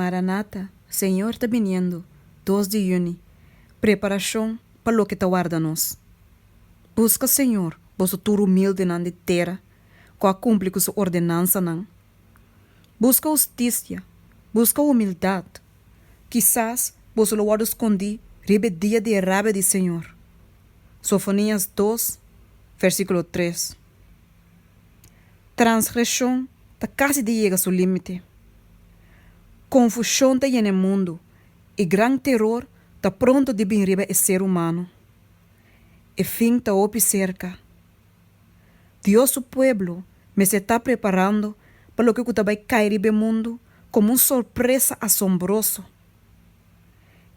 Maranata, Senhor está viniendo, 2 de junho. Preparação para lo que te aguarda-nos. Busca, Senhor, vosso tur humilde nan de terra, com cumpre com sua ordenança nan. Busca justiça, busca humildade. Quizás vos lo guardo escondi, rebeldia de rabia de Senhor. Sofonias 2, versículo 3. Transgressão está quase de chegar a seu limite. Confusão está no mundo e grande terror está pronto de vir riba o ser humano. E fim está opi cerca. Deus, o pueblo, me se está preparando para o que vai cair no mundo como uma surpresa assombrosa.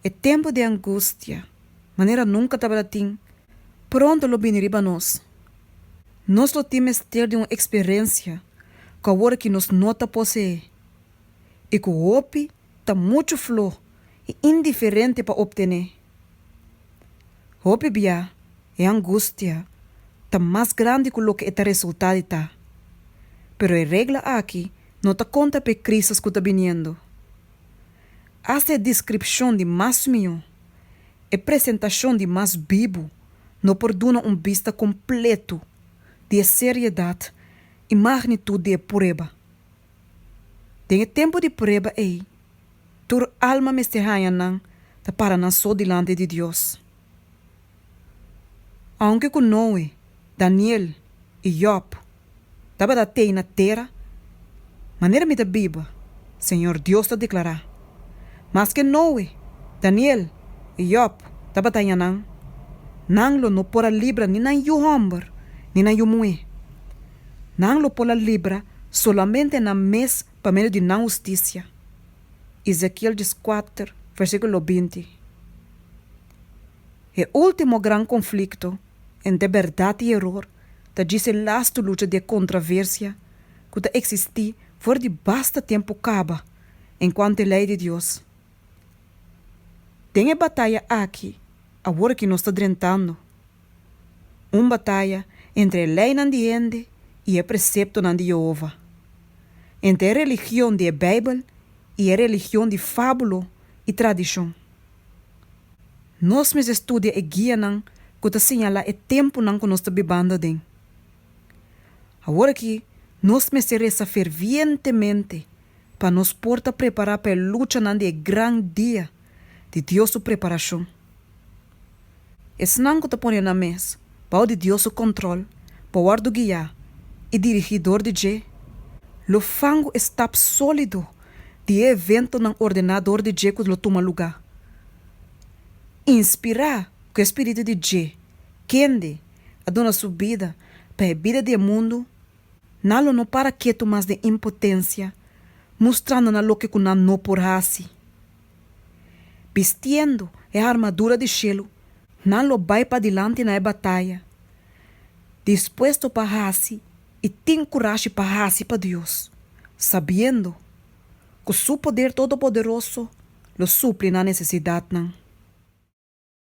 É tempo de angústia, maneira nunca estava assim, pronto lo vir riba nós. Nós lo temos ter de uma experiência que agora que nos nota possuir. E que o opi está muito flor e indiferente para obter. Opi bia é angústia, está mais grande que o que é o resultado está. Pero a regra aqui não está conta para crises que está vindo. Essa descrição de mais meu, a apresentação de mais vivo, não perdona vista completo de seriedade e magnitude de prova. Tem tempo de prova aí, tua alma me esteja não tá para não só delante de Deus. Aunque com Noé, Daniel e Job estava da terra na terra, maneira me da Bíblia, Senhor Deus está declarar. Mas que Noé, Daniel e Job estava da não lo pora libra ni na yu homem, ni na yu mulher. Não lo pora libra solamente na mês para meio de não justiça. Ezequiel 4, versículo 20. O último grande conflito entre verdade e erro da diz a lasta luta de controvérsia que da existir por de basta tempo acaba enquanto a lei de Deus. Tem a batalha aqui, agora que nós está drentando. Uma batalha entre a lei nan de ende e o precepto nan de Jeová. Entre a religião de Bíblia e a religião de fábula e tradição. Nós mes estudia e guia nan que ta señala o tempo nan que nós está bebando den. Agora que nós me se reza fervientemente para nos porta preparar para a luta nan de grande dia de Deus sua preparação. Es nan que ta põe na mesa para de Deus o controle, para o guardo guiar e dirigidor de je. Lo fango está sólido de evento nan ordenador de je que lo toma lugar. Inspirar que o espírito de je, quende a dona subida para a vida do mundo, nalo não para quieto mais de impotência, mostrando na lo que kuna não por hasi. Vestindo a armadura de gelo, nalo vai para dilante na batalha, disposto para hasi e tem coragem para hasi para Deus, sabendo que o seu poder todo-poderoso lo supre na necessidade nan.